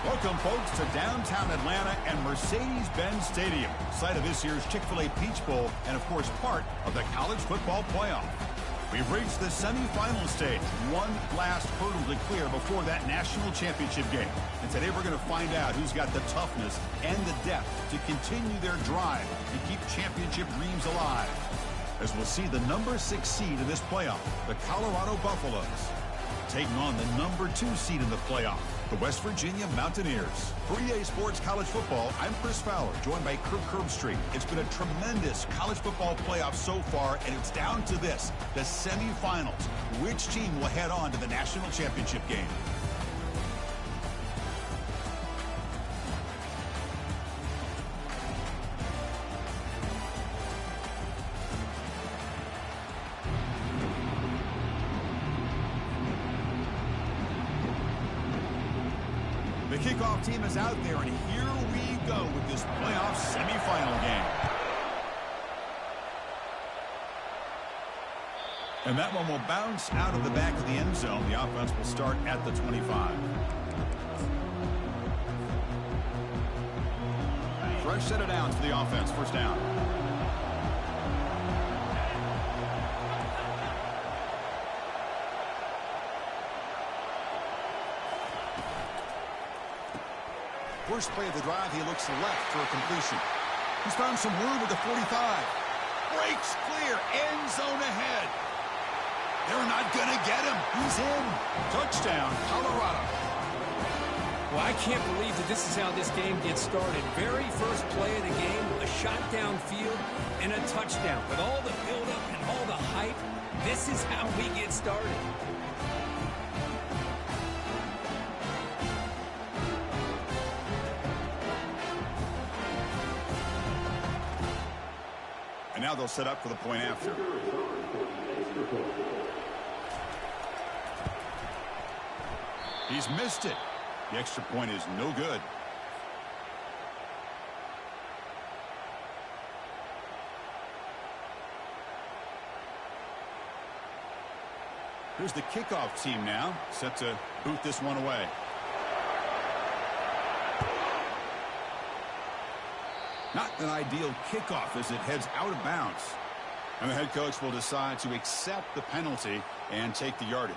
Welcome, folks, to downtown Atlanta and Mercedes-Benz Stadium, site of this year's Chick-fil-A Peach Bowl and, of course, part of the college football playoff. We've reached the semifinal stage, one last hurdle to clear before that national championship game. And today we're going to find out who's got the toughness and the depth to continue their drive to keep championship dreams alive. As we'll see the number 6 seed in this playoff, the Colorado Buffaloes, taking on the number 2 seed in the playoff, the West Virginia Mountaineers. For EA Sports College Football, I'm Chris Fowler, joined by Kirk Herbstreit. It's been a tremendous college football playoff so far, and it's down to this, the semifinals. Which team will head on to the national championship game? The kickoff team is out there, and here we go with this playoff semifinal game. And that one will bounce out of the back of the end zone. The offense will start at the 25. Fresh set of downs for the offense. First down. First play of the drive, he looks left for a completion. He's found some room with the 45. Breaks clear, end zone ahead. They're not going to get him. He's in. Touchdown, Colorado. Well, I can't believe that this is how this game gets started. Very first play of the game, a shot downfield and a touchdown. With all the buildup and all the hype, this is how we get started. And now they'll set up for the point after. He's missed it. The extra point is no good. Here's the kickoff team now, set to boot this one away. Not an ideal kickoff as it heads out of bounds. And the head coach will decide to accept the penalty and take the yardage.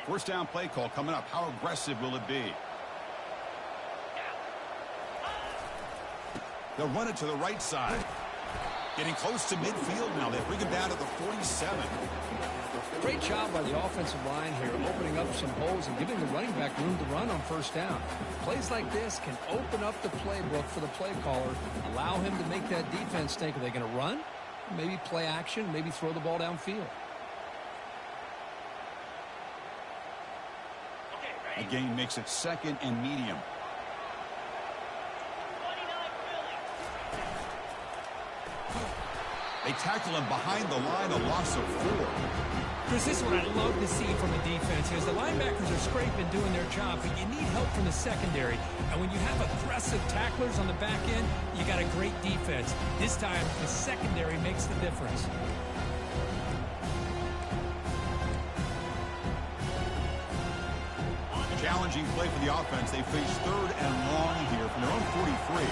First down play call coming up. How aggressive will it be? They'll run it to the right side. Getting close to midfield now. They bring him down to the 47. Great job by the offensive line here, opening up some holes and giving the running back room to run on first down. Plays like this can open up the playbook for the play caller, allow him to make that defense think, are they going to run? Maybe play action, maybe throw the ball downfield. The gain makes it second and medium. They tackle him behind the line, a loss of 4. Chris, this is what I love to see from a defense is the linebackers are scraping, doing their job, but you need help from the secondary. And when you have aggressive tacklers on the back end, you got a great defense. This time, the secondary makes the difference. Challenging play for the offense. They face third and long here from their own 43.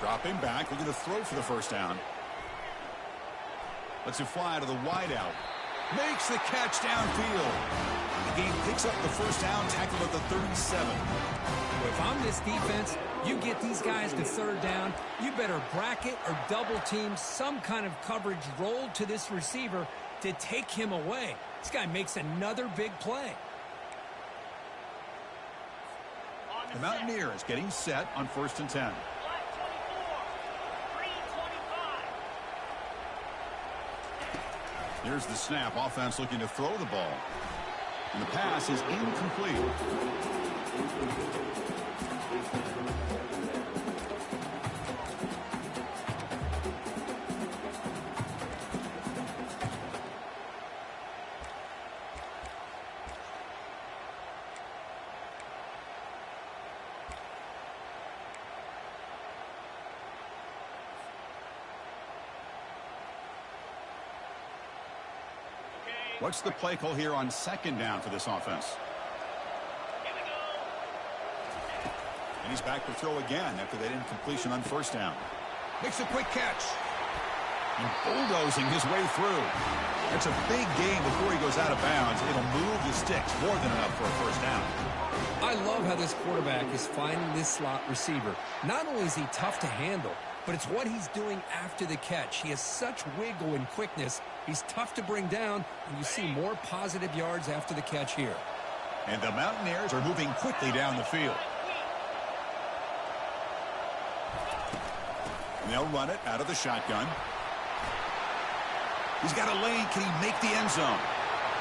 Dropping back, looking to throw for the first down. Lets it fly to the wideout. Makes the catch downfield. The game picks up the first down, tackled at the 37. Well, if I'm this defense, you get these guys to third down, you better bracket or double team some kind of coverage roll to this receiver to take him away. This guy makes another big play. The Mountaineers getting set on first and 10. Here's the snap. Offense looking to throw the ball. And the pass is incomplete. What's the play call here on second down for this offense? And he's back to throw again after that incompletion on first down. Makes a quick catch. And bulldozing his way through. It's a big gain before he goes out of bounds. It'll move the sticks more than enough for a first down. I love how this quarterback is finding this slot receiver. Not only is he tough to handle, but it's what he's doing after the catch. He has such wiggle and quickness. He's tough to bring down, and you see more positive yards after the catch here. And the Mountaineers are moving quickly down the field. And they'll run it out of the shotgun. He's got a lane. Can he make the end zone?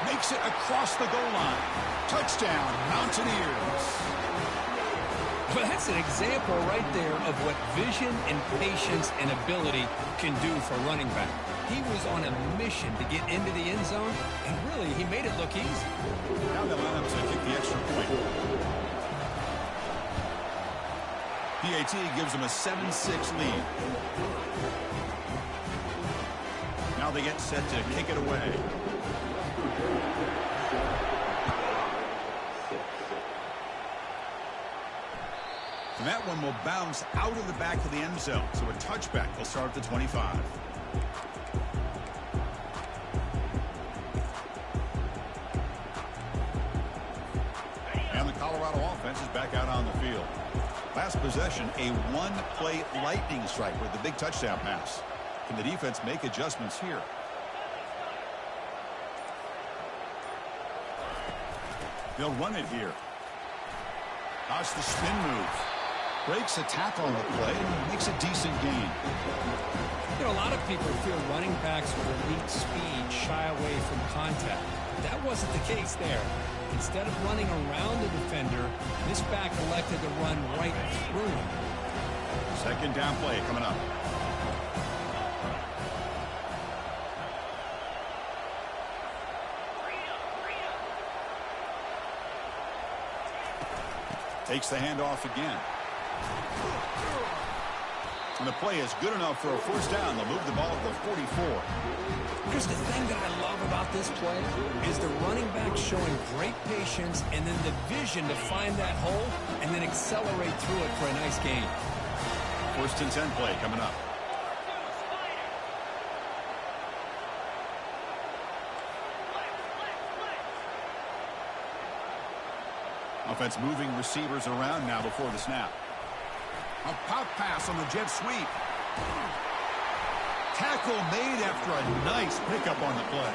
Makes it across the goal line. Touchdown, Mountaineers. Well, that's an example right there of what vision and patience and ability can do for a running back. He was on a mission to get into the end zone, and really, he made it look easy. Now they'll line up to kick the extra point. PAT gives them a 7-6 lead. Now they get set to kick it away. And that one will bounce out of the back of the end zone. So a touchback will start at the 25. And the Colorado offense is back out on the field. Last possession, a one-play lightning strike with the big touchdown pass. Can the defense make adjustments here? They'll run it here. That's the spin move. Breaks a tackle on the play and makes a decent gain. You know, a lot of people feel running backs with elite speed shy away from contact. That wasn't the case there. Instead of running around the defender, this back elected to run right through him. Second down play coming up. Takes the handoff again. And the play is good enough for a first down. They'll move the ball at the 44. Here's the thing that I love about this play is the running back showing great patience and then the vision to find that hole and then accelerate through it for a nice gain. First and 10 play coming up. Offense moving receivers around now before the snap. A pop pass on the jet sweep. Tackle made after a nice pickup on the play.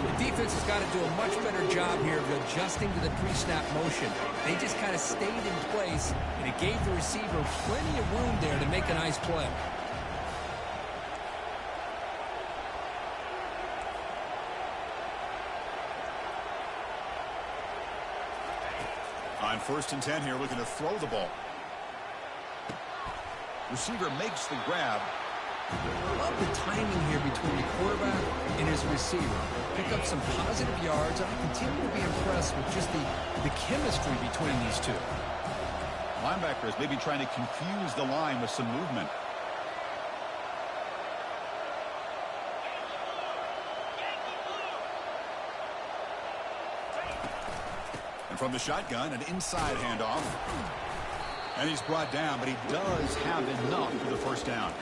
The defense has got to do a much better job here of adjusting to the pre-snap motion. They just kind of stayed in place, and it gave the receiver plenty of room there to make a nice play. On first and 10 here, looking to throw the ball. Receiver makes the grab. Love the timing here between the quarterback and his receiver. Pick up some positive yards. I continue to be impressed with just the chemistry between these two. Linebacker is maybe trying to confuse the line with some movement. And from the shotgun, an inside handoff. And he's brought down, but he does have enough for the first down.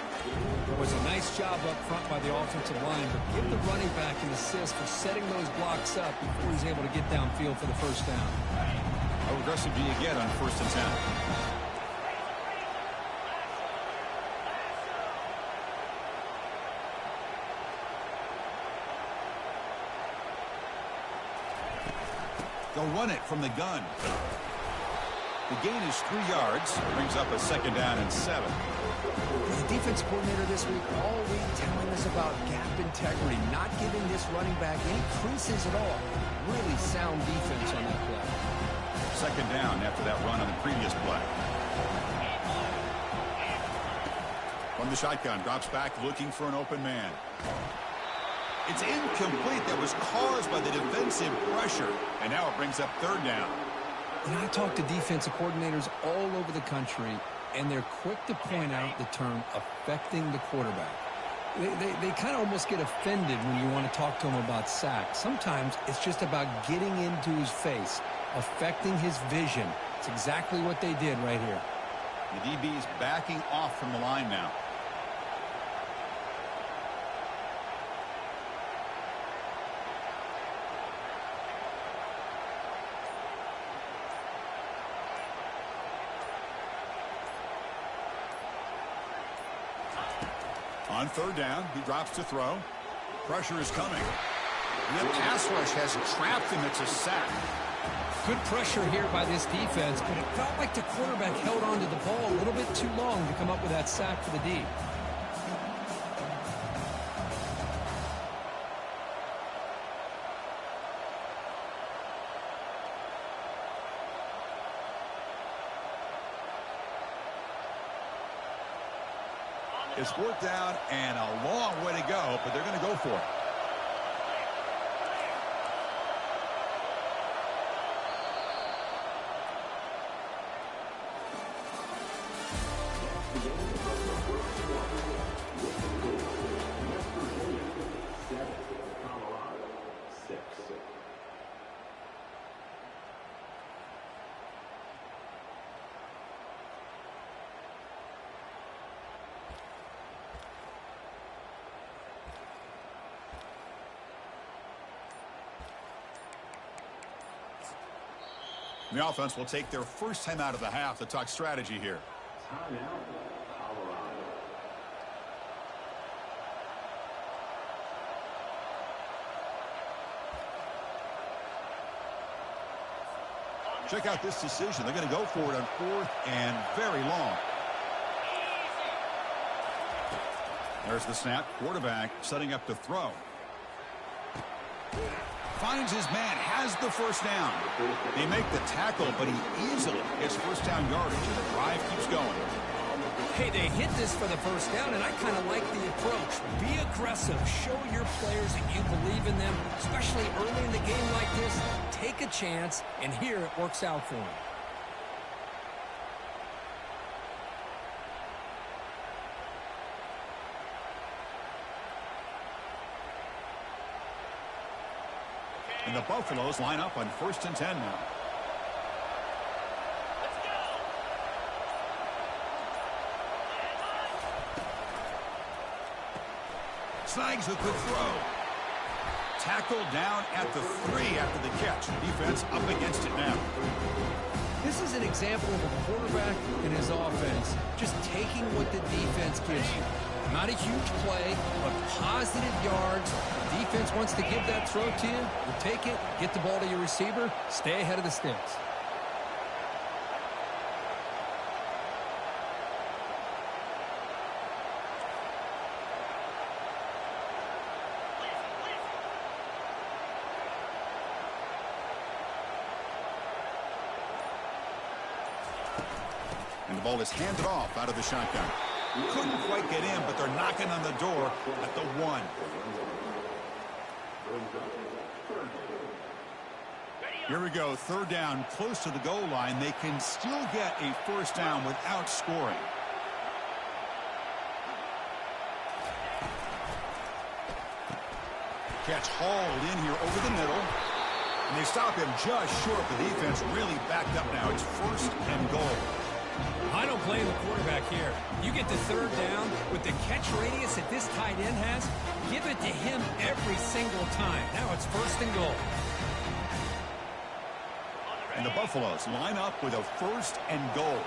It was a nice job up front by the offensive line, but give the running back an assist for setting those blocks up before he's able to get downfield for the first down. How aggressive do you get on first and 10? They'll run it from the gun. The gain is 3 yards. Brings up a second down and 7. The defense coordinator this week all week telling us about gap integrity, not giving this running back any creases at all. Really sound defense on that play. Second down after that run on the previous play. From the shotgun, drops back looking for an open man. It's incomplete. That was caused by the defensive pressure. And now it brings up third down. And I talk to defensive coordinators all over the country, and they're quick to point out the term affecting the quarterback. They kind of almost get offended when you want to talk to them about sacks. Sometimes it's just about getting into his face, affecting his vision. It's exactly what they did right here. The DB is backing off from the line now. On third down, he drops to throw. Pressure is coming. And the pass rush has trapped him. It's a sack. Good pressure here by this defense, but it felt like the quarterback held on to the ball a little bit too long to come up with that sack for the D. It's fourth down and a long way to go, but they're going to go for it. The offense will take their first time out of the half to talk strategy here. Check out this decision. They're going to go for it on fourth and very long. There's the snap. Quarterback setting up to throw. Finds his man, has the first down. They make the tackle, but he easily gets first down yardage, and the drive keeps going. Hey, they hit this for the first down, and I kind of like the approach. Be aggressive. Show your players that you believe in them, especially early in the game like this. Take a chance, and here it works out for them. And the Buffaloes line up on 1st and 10 now. Snags a good throw. Tackled down at the 3 after the catch. Defense up against it now. This is an example of a quarterback and his offense just taking what the defense gives you. Not a huge play, but positive yards. The defense wants to give that throw to you. You take it, get the ball to your receiver, stay ahead of the sticks. And the ball is handed off out of the shotgun. Couldn't quite get in, but they're knocking on the door at the 1. Here we go, third down, close to the goal line. They can still get a first down without scoring. Catch hauled in here over the middle. And they stop him just short. The defense really backed up now. It's 1st and goal. I don't blame the quarterback here. You get the third down with the catch radius that this tight end has, give it to him every single time. Now it's 1st and goal. And the Buffaloes line up with a 1st and goal.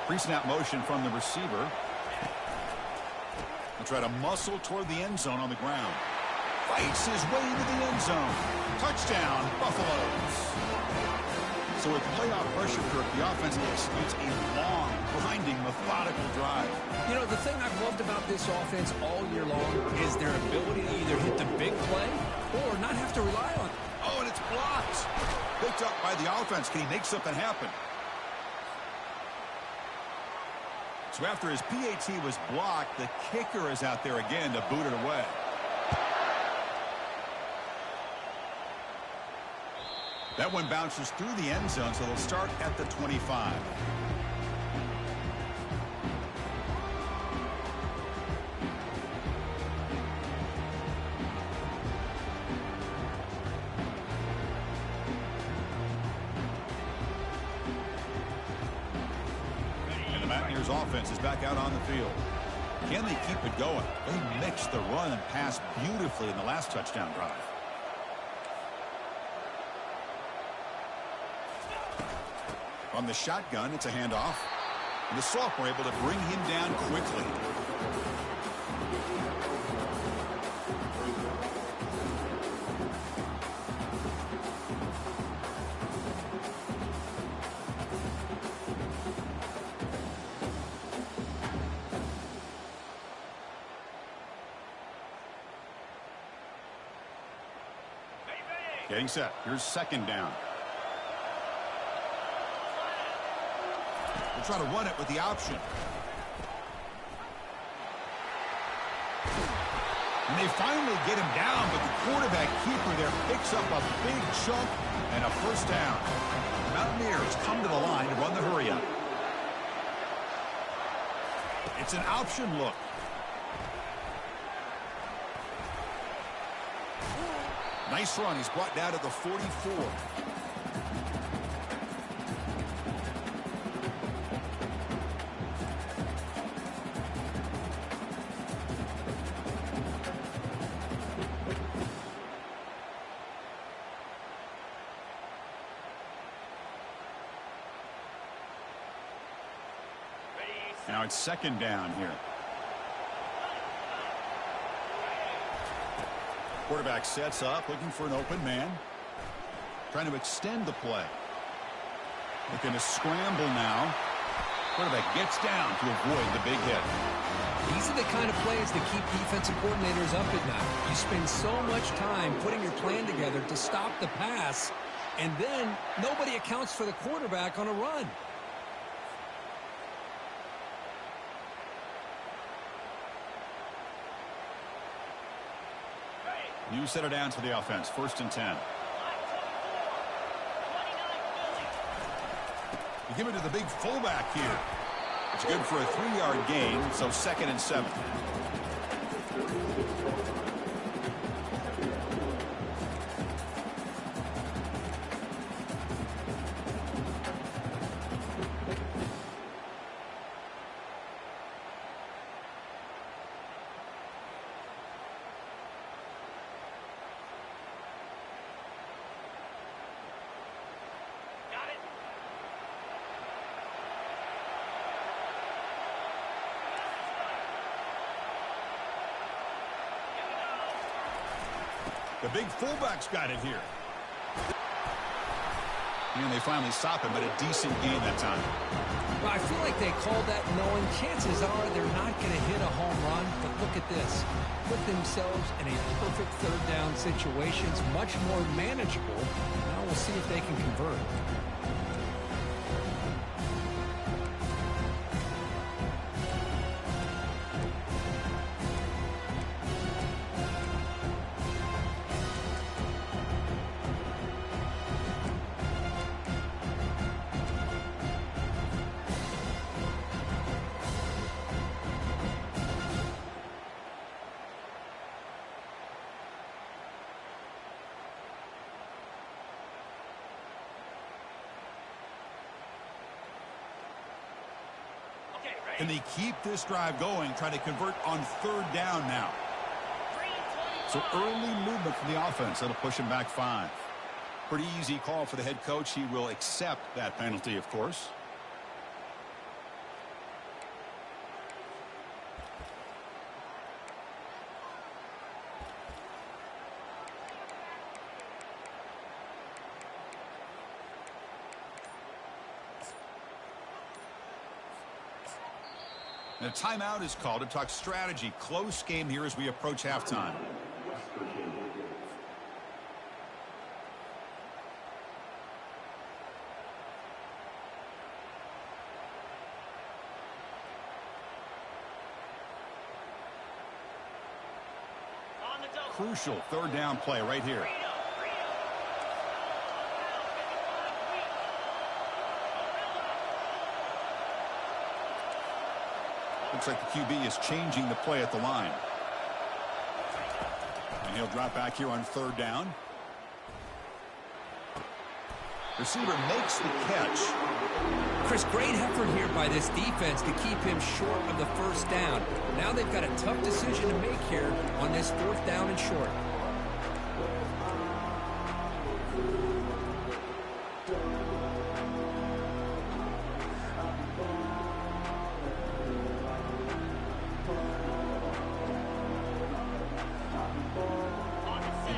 Pre-snap motion from the receiver. He'll try to muscle toward the end zone on the ground. Fights his way into the end zone. Touchdown, Buffaloes. So with playoff pressure, Kirk, the offense executes a long, grinding, methodical drive. You know, the thing I've loved about this offense all year long is their ability to either hit the big play or not have to rely on it. Oh, and it's blocked. Picked up by the offense. Can he make something happen? So after his PAT was blocked, the kicker is out there again to boot it away. That one bounces through the end zone, so they'll start at the 25. And the Mountaineers offense is back out on the field. Can they keep it going? They mixed the run and pass beautifully in the last touchdown drive. From the shotgun, it's a handoff. And the sophomore able to bring him down quickly. Getting set. Here's second down. We'll try to run it with the option. And they finally get him down, but the quarterback keeper there picks up a big chunk and a first down. The Mountaineers come to the line to run the hurry-up. It's an option look. Nice run. He's brought down to the 44. Now it's second down here. Quarterback sets up, looking for an open man. Trying to extend the play. Looking to scramble now. Quarterback gets down to avoid the big hit. These are the kind of plays that keep defensive coordinators up at night. You spend so much time putting your plan together to stop the pass, and then nobody accounts for the quarterback on a run. New set of downs for the offense. First and 10. You give it to the big fullback here. It's good for a 3-yard gain, so second and 7. The big fullback's got it here. And they finally stop him, but a decent gain that time. Well, I feel like they called that knowing chances are they're not going to hit a home run. But look at this. Put themselves in a perfect third down situation. It's much more manageable. Now we'll see if they can convert. Can they keep this drive going, try to convert on third down now? So early movement from the offense. That'll push him back 5. Pretty easy call for the head coach. He will accept that penalty, of course. And a timeout is called to talk strategy. Close game here as we approach halftime. Crucial third down play right here. Looks like the QB is changing the play at the line. And he'll drop back here on 3rd down. Receiver makes the catch. Chris, great effort here by this defense to keep him short of the 1st down. Now they've got a tough decision to make here on this 4th down and short.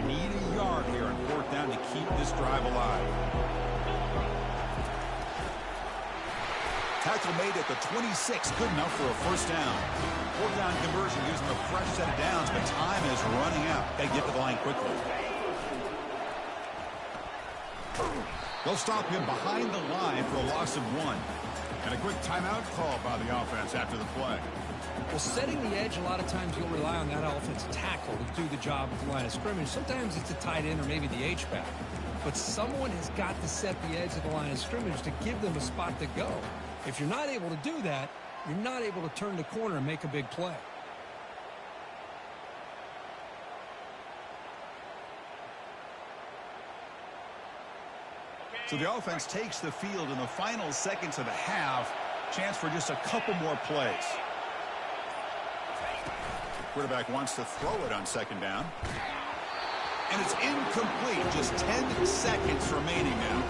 Need a yard here on 4th down to keep this drive alive. Tackle made at the 26, good enough for a 1st down. 4th down conversion gives them a fresh set of downs, but time is running out. Got to get to the line quickly. They'll stop him behind the line for a loss of 1. And a quick timeout call by the offense after the play. Well, setting the edge, a lot of times you'll rely on that offensive tackle to do the job at the line of scrimmage. Sometimes it's a tight end or maybe the H-back. But someone has got to set the edge of the line of scrimmage to give them a spot to go. If you're not able to do that, you're not able to turn the corner and make a big play. So the offense takes the field in the final seconds of the half. Chance for just a couple more plays. Quarterback wants to throw it on 2nd down. And it's incomplete. Just 10 seconds remaining now.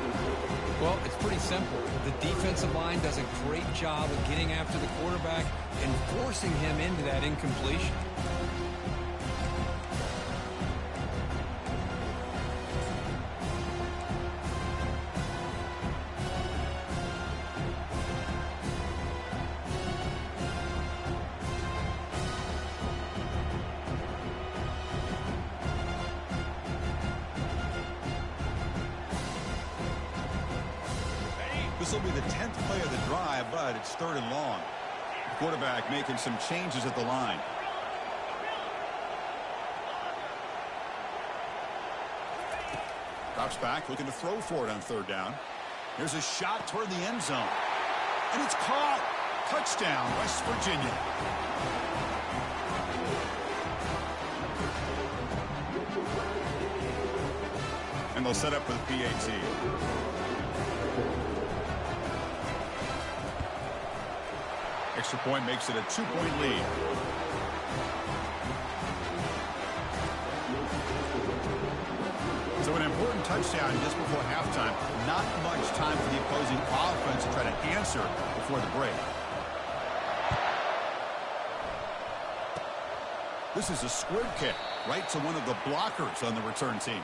Well, it's pretty simple. The defensive line does a great job of getting after the quarterback and forcing him into that incompletion. This will be the 10th play of the drive, but it's 3rd and long. The quarterback making some changes at the line. Drops back, looking to throw for it on 3rd down. Here's a shot toward the end zone. And it's caught. Touchdown, West Virginia. And they'll set up for the PAT. Extra point makes it a 2-point lead. So an important touchdown just before halftime. Not much time for the opposing offense to try to answer before the break. This is a squib kick right to one of the blockers on the return team.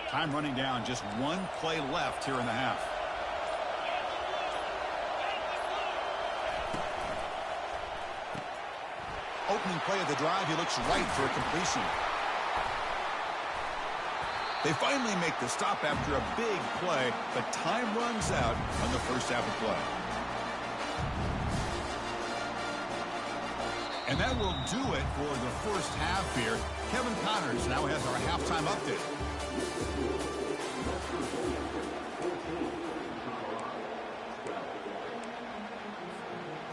Time running down, just 1 play left here in the half. Opening play of the drive, he looks right for a completion. They finally make the stop after a big play, but time runs out on the 1st half of play. And that will do it for the 1st half here. Kevin Connors now has our halftime update.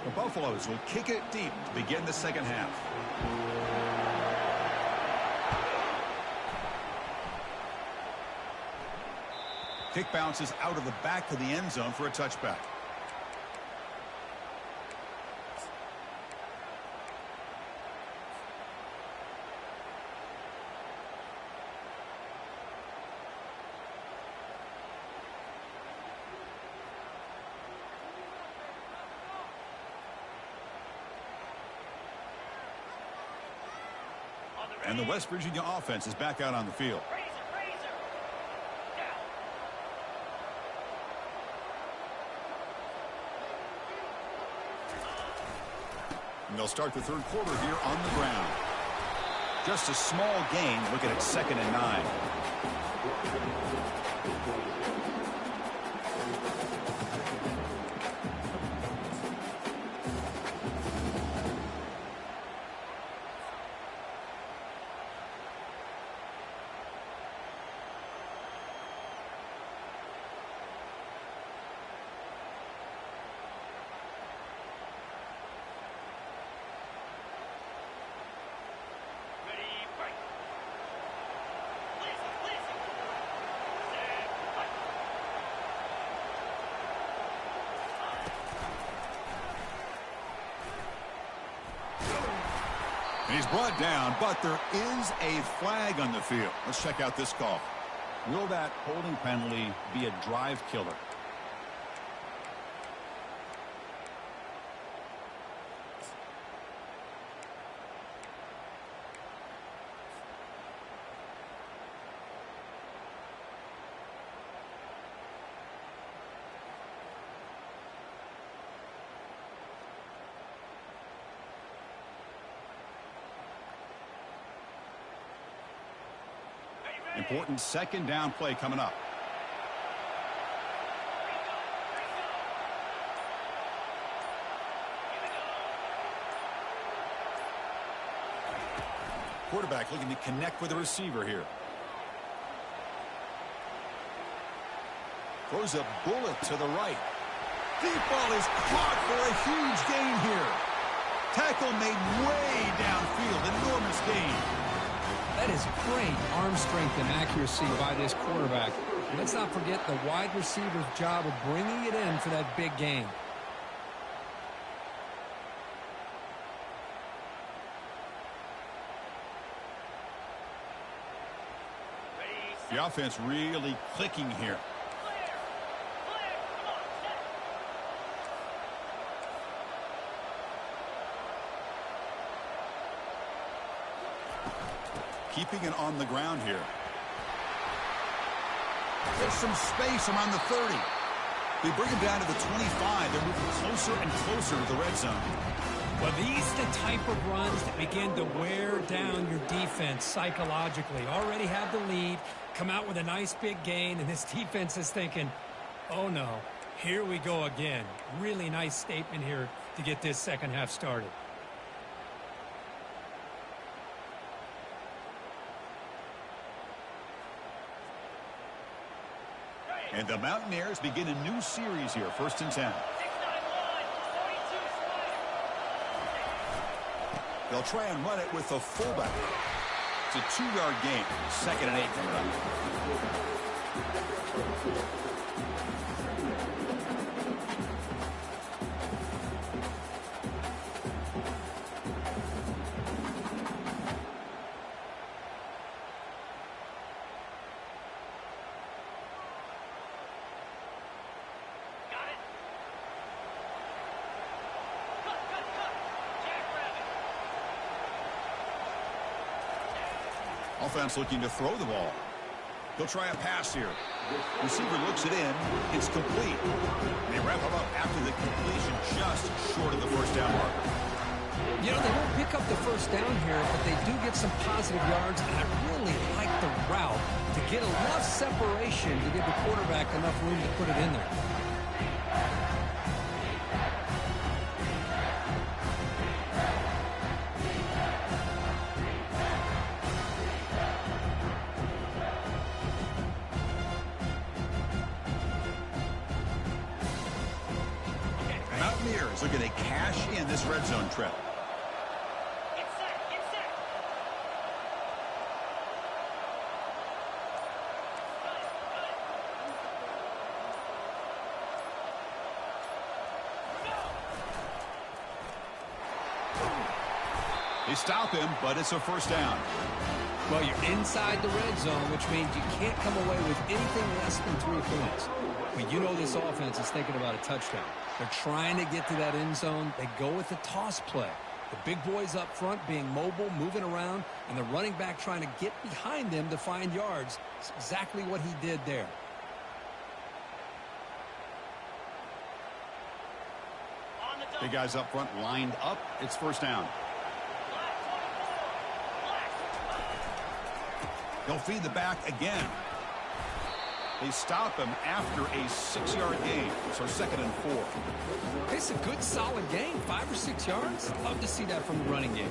The Buffaloes will kick it deep to begin the 2nd half. Kick bounces out of the back of the end zone for a touchback. And the West Virginia offense is back out on the field. And they'll start the 3rd quarter here on the ground. Just a small gain. Looking at 2nd and 9. He's brought down, but there is a flag on the field. Let's check out this call. Will that holding penalty be a drive killer? Important second down play coming up. Quarterback looking to connect with the receiver here. Throws a bullet to the right. Deep ball is caught for a huge gain here. Tackle made way downfield. Enormous gain. That is great arm strength and accuracy by this quarterback. Let's not forget the wide receiver's job of bringing it in for that big gain. The offense really clicking here. Keeping it on the ground here. There's some space around the 30. They bring him down to the 25. They're moving closer and closer to the red zone. Well, these are the type of runs that begin to wear down your defense psychologically. Already have the lead, come out with a nice big gain, and this defense is thinking, oh no, here we go again. Really nice statement here to get this second half started. And the Mountaineers begin a new series here, 1st and 10. They'll try and run it with the fullback. It's a 2-yard gain. 2nd and 8 coming up. Offense looking to throw the ball. They'll try a pass here. Receiver looks it in. It's complete. They wrap him up after the completion, just short of the first down marker. You know, they don't pick up the first down here, but they do get some positive yards, and I really like the route to get enough separation to give the quarterback enough room to put it in there. Looking to cash in this red zone trip. Get set, get set. They stop him, but it's a first down. Well, you're inside the red zone, which means you can't come away with anything less than 3 points. But you know this offense is thinking about a touchdown. They're trying to get to that end zone. They go with the toss play. The big boys up front being mobile, moving around, and the running back trying to get behind them to find yards. It's exactly what he did there. Big guys up front lined up. It's first down. They'll feed the back again. They stop him after a 6-yard gain. So 2nd and 4. It's a good, solid gain. 5 or 6 yards. Love to see that from the running game.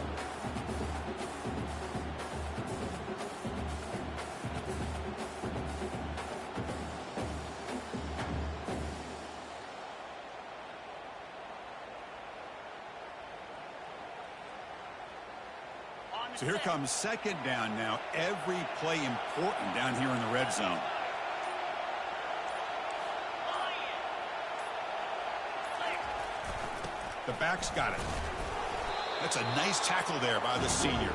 So here comes 2nd down now. Every play important down here in the red zone. The back's got it. That's a nice tackle there by the senior.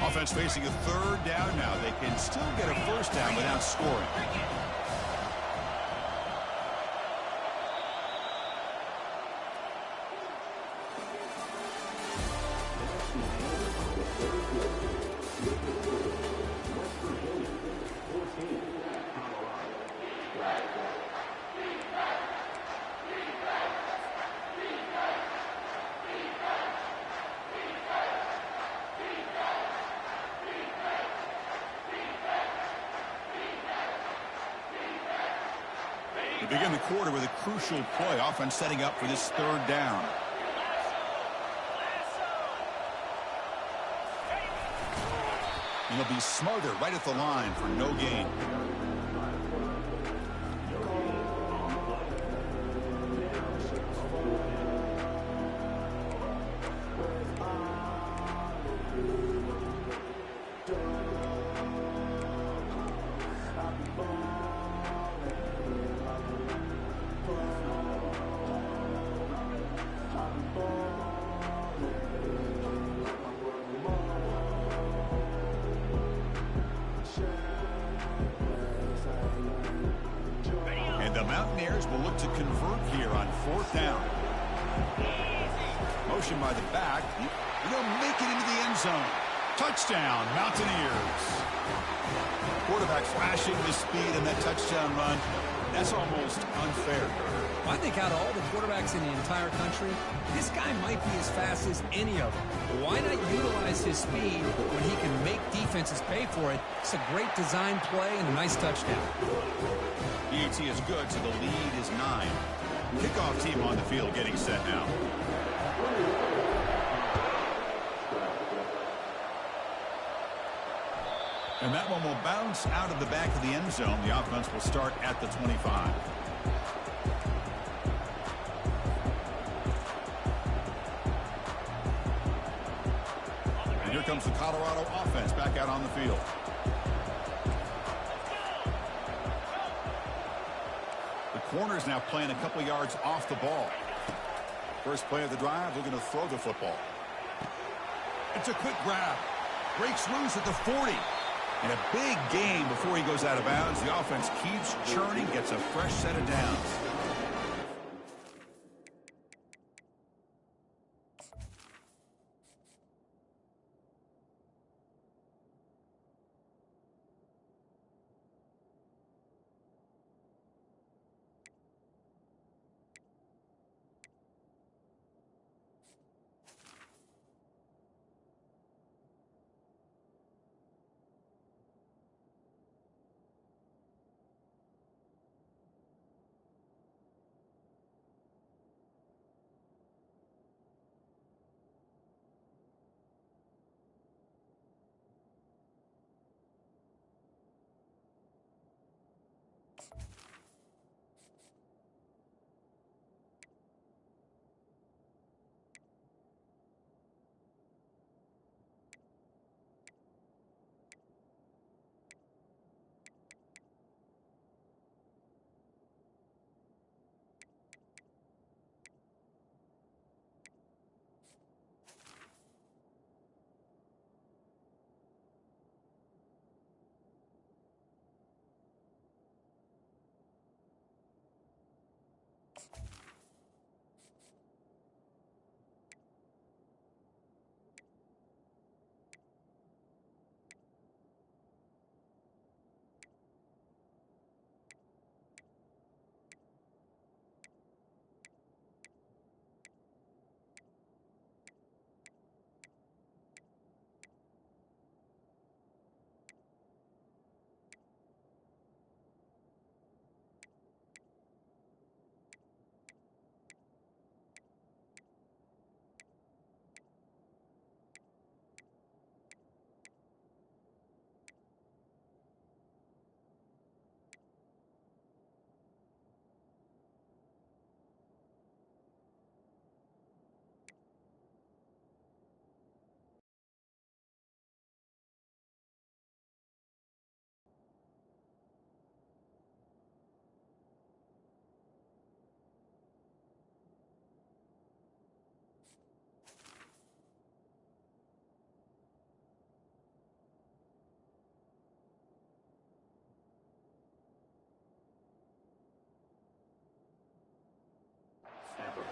Offense facing a third down now. They can still get a first down without scoring. We begin the quarter with a crucial play. Offense setting up for this third down. And he'll be smothered right at the line for no gain. The Mountaineers will look to convert here on fourth down. Motion by the back. They'll make it into the end zone. Touchdown, Mountaineers. Quarterback flashing the speed in that touchdown run. That's almost unfair. I think out of all the quarterbacks in the entire country, this guy might be as fast as any of them. Why not utilize his speed when he can make defenses pay for it? It's a great design play and a nice touchdown. EAT is good, so the lead is 9. Kickoff team on the field getting set now. And that one will bounce out of the back of the end zone. The offense will start at the 25. And here comes the Colorado offense back out on the field. The corner's now playing a couple yards off the ball. First play of the drive, they're going to throw the football. It's a quick grab. Breaks loose at the 40. And a big gain before he goes out of bounds. The offense keeps churning, gets a fresh set of downs.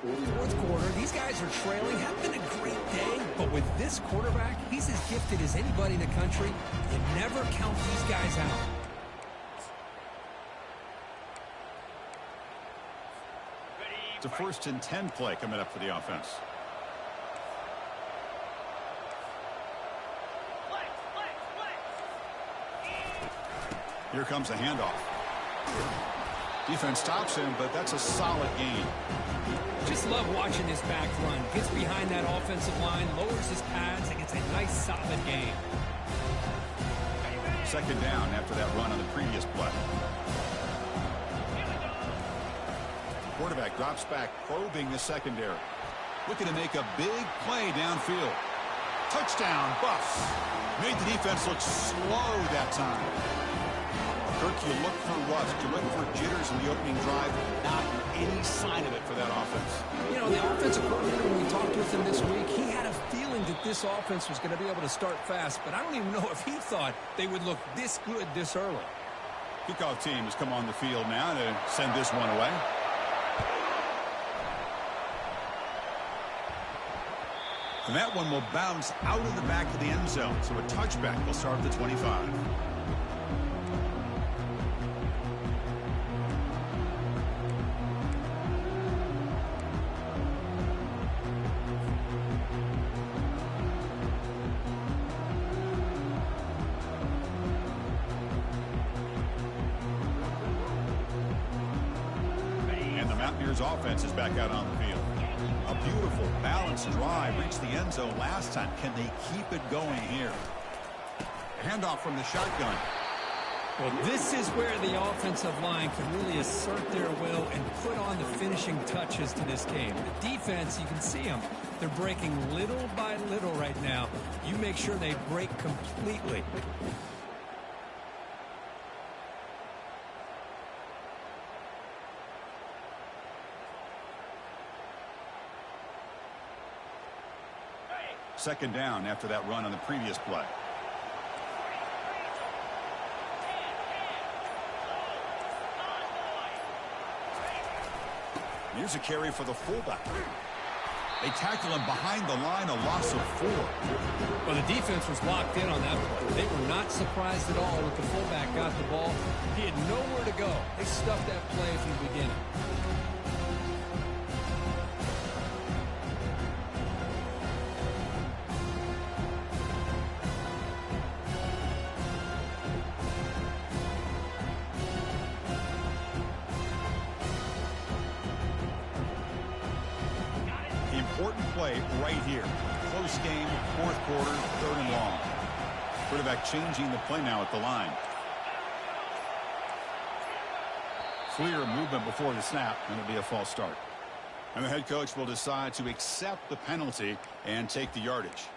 Fourth quarter, these guys are trailing. Have been a great day, but with this quarterback, he's as gifted as anybody in the country. You never count these guys out. It's a 1st and 10 play coming up for the offense. Here comes a handoff. Defense stops him, but that's a solid gain. Just love watching this back run. Gets behind that offensive line, lowers his pads, and gets a nice solid gain. 2nd down after that run on the previous play. Quarterback drops back, probing the secondary. Looking to make a big play downfield. Touchdown, Buffs. Made the defense look slow that time. Kirk, you look for rust, you look for jitters in the opening drive. Not any sign of it for that offense. You know, the offensive coordinator, when we talked with him this week, he had a feeling that this offense was going to be able to start fast, but I don't even know if he thought they would look this good this early. Kickoff team has come on the field now to send this one away. And that one will bounce out of the back of the end zone, so a touchback will start at the 25. Offense is back out on the field. A beautiful, balanced drive. Reached the end zone last time. Can they keep it going here? Handoff from the shotgun. Well, this is where the offensive line can really assert their will and put on the finishing touches to this game. The defense, you can see them. They're breaking little by little right now. You make sure they break completely. Second down after that run on the previous play. Here's a carry for the fullback. They tackle him behind the line, a loss of 4. Well, the defense was locked in on that play. They were not surprised at all that the fullback got the ball. He had nowhere to go. They stuffed that play from the beginning. Important play right here. Close game, 4th quarter, 3rd and long. Quarterback changing the play now at the line. Clear movement before the snap, and it'll be a false start. And the head coach will decide to accept the penalty and take the yardage.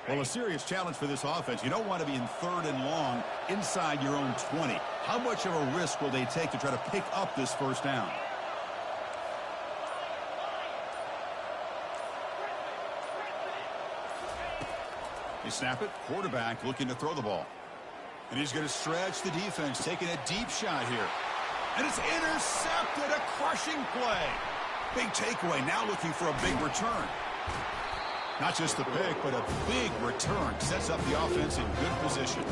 Well, a serious challenge for this offense. You don't want to be in 3rd and long inside your own 20. How much of a risk will they take to try to pick up this 1st down? They snap it. Quarterback looking to throw the ball. And he's going to stretch the defense, taking a deep shot here. And it's intercepted. A crushing play. Big takeaway. Now looking for a big return. Not just the pick, but a big return. Sets up the offense in good position.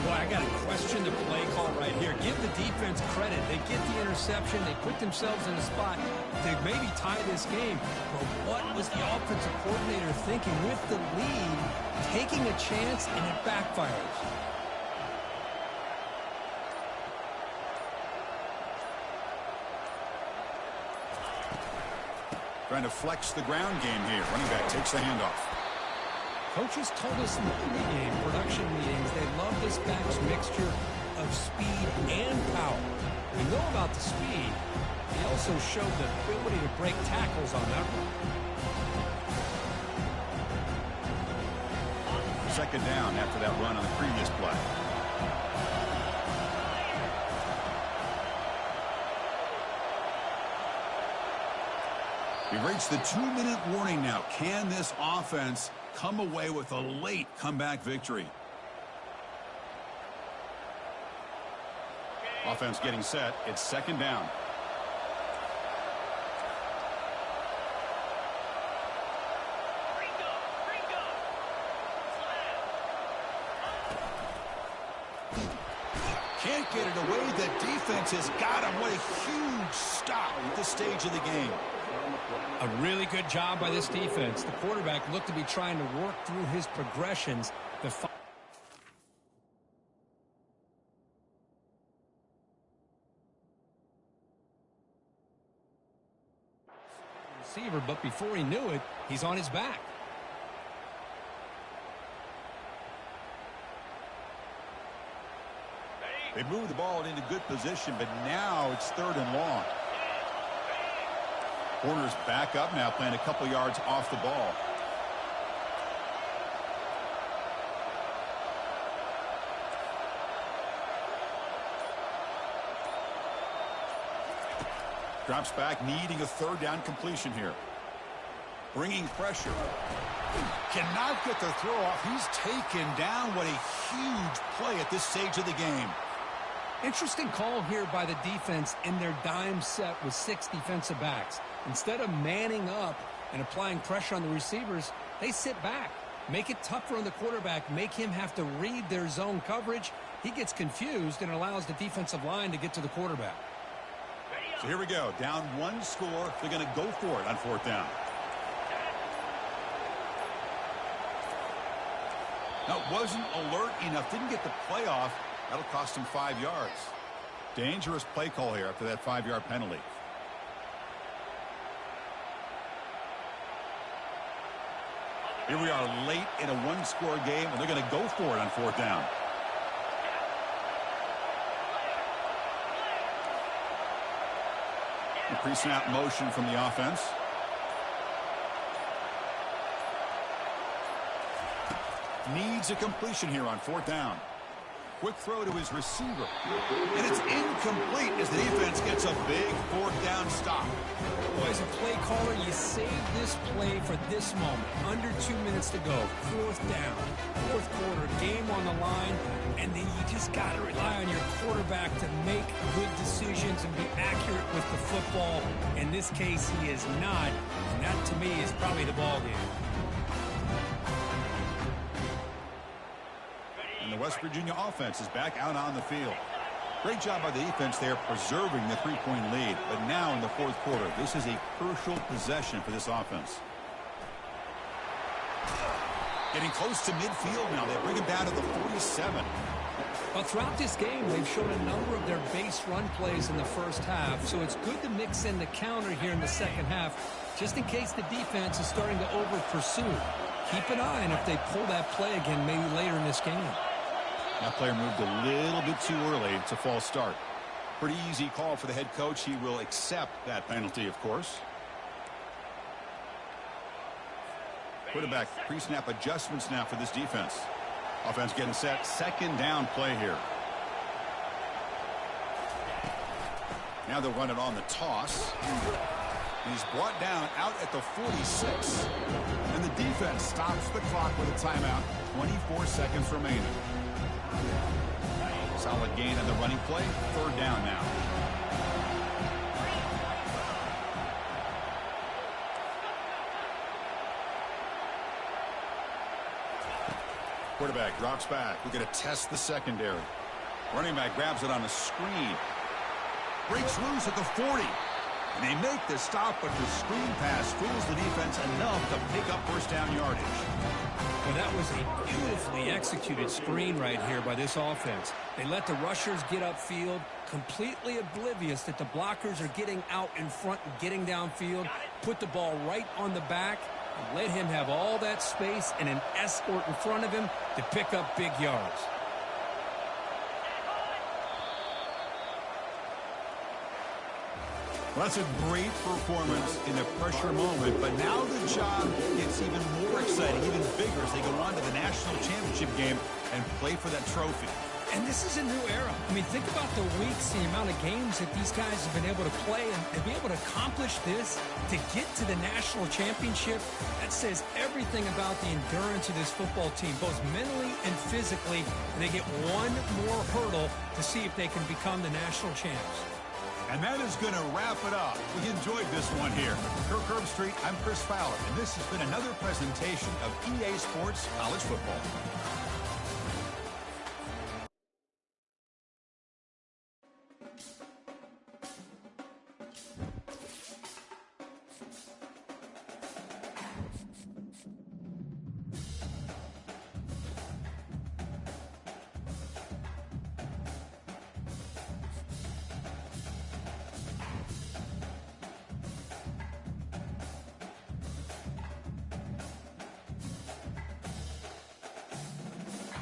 Boy, I got to question the play call right here. Give the defense credit. They get the interception. They put themselves in a spot to maybe tie this game. But what was the offensive coordinator thinking with the lead, taking a chance, and it backfires? Trying to flex the ground game here. Running back takes the handoff. Coaches told us in the pregame production meetings they love this back's mixture of speed and power. We know about the speed. He also showed the ability to break tackles on that run. 2nd down after that run on the previous play. We've reached the 2-minute warning now. Can this offense come away with a late comeback victory? Offense getting set. It's second down. Can't get it away. The defense has got him. What a huge stop at this stage of the game. A really good job by this defense. The quarterback looked to be trying to work through his progressions. The receiver, but before he knew it, he's on his back. They moved the ball into good position, but now it's third and long. Corner's back up now, playing a couple yards off the ball. Drops back, needing a third down completion here. Bringing pressure. Cannot get the throw off. He's taken down. What a huge play at this stage of the game. Interesting call here by the defense in their dime set with 6 defensive backs. Instead of manning up and applying pressure on the receivers, they sit back. Make it tougher on the quarterback. Make him have to read their zone coverage. He gets confused and allows the defensive line to get to the quarterback. So here we go. Down 1 score. They're going to go for it on fourth down. Now, wasn't alert enough. Didn't get the play off. That'll cost him 5 yards. Dangerous play call here after that 5-yard penalty. Here we are late in a 1-score game, and they're going to go for it on fourth down. A pre-snap motion from the offense. Needs a completion here on fourth down. Quick throw to his receiver. And it's incomplete as the defense gets a big fourth down stop. Boy, as a play caller, you save this play for this moment. Under 2 minutes to go. Fourth down. Fourth quarter. Game on the line. And then you just got to rely on your quarterback to make good decisions and be accurate with the football. In this case, he is not. And that, to me, is probably the ball game. And the West Virginia offense is back out on the field. Great job by the defense there preserving the 3-point lead. But now in the fourth quarter, this is a crucial possession for this offense. Getting close to midfield now. They bring him down to the 47. Well, throughout this game, they've shown a number of their base run plays in the first half, so it's good to mix in the counter here in the second half, just in case the defense is starting to over-pursue. Keep an eye on if they pull that play again maybe later in this game. That player moved a little bit too early. It's a false start. Pretty easy call for the head coach. He will accept that penalty, of course. Quarterback pre-snap adjustments now for this defense. Offense getting set. Second down play here. Now they'll run it on the toss. He's brought down out at the 46. And the defense stops the clock with a timeout. 24 seconds remaining. Solid gain on the running play. Third down now. Quarterback drops back. We're going to test the secondary. Running back grabs it on a screen. Breaks loose at the 40. And they make the stop, but the screen pass fools the defense enough to pick up first down yardage. Well, that was a beautifully executed screen right here by this offense. They let the rushers get upfield, completely oblivious that the blockers are getting out in front and getting downfield, put the ball right on the back, and let him have all that space and an escort in front of him to pick up big yards. Well, that's a great performance in a pressure moment, but now the job gets even more exciting, even bigger as they go on to the national championship game and play for that trophy. And this is a new era. I mean, think about the weeks, the amount of games that these guys have been able to play and be able to accomplish this, to get to the national championship. That says everything about the endurance of this football team, both mentally and physically. And they get one more hurdle to see if they can become the national champs. And that is going to wrap it up. We enjoyed this one here. For Kirk Herbstreit, I'm Chris Fowler, and this has been another presentation of EA Sports College Football.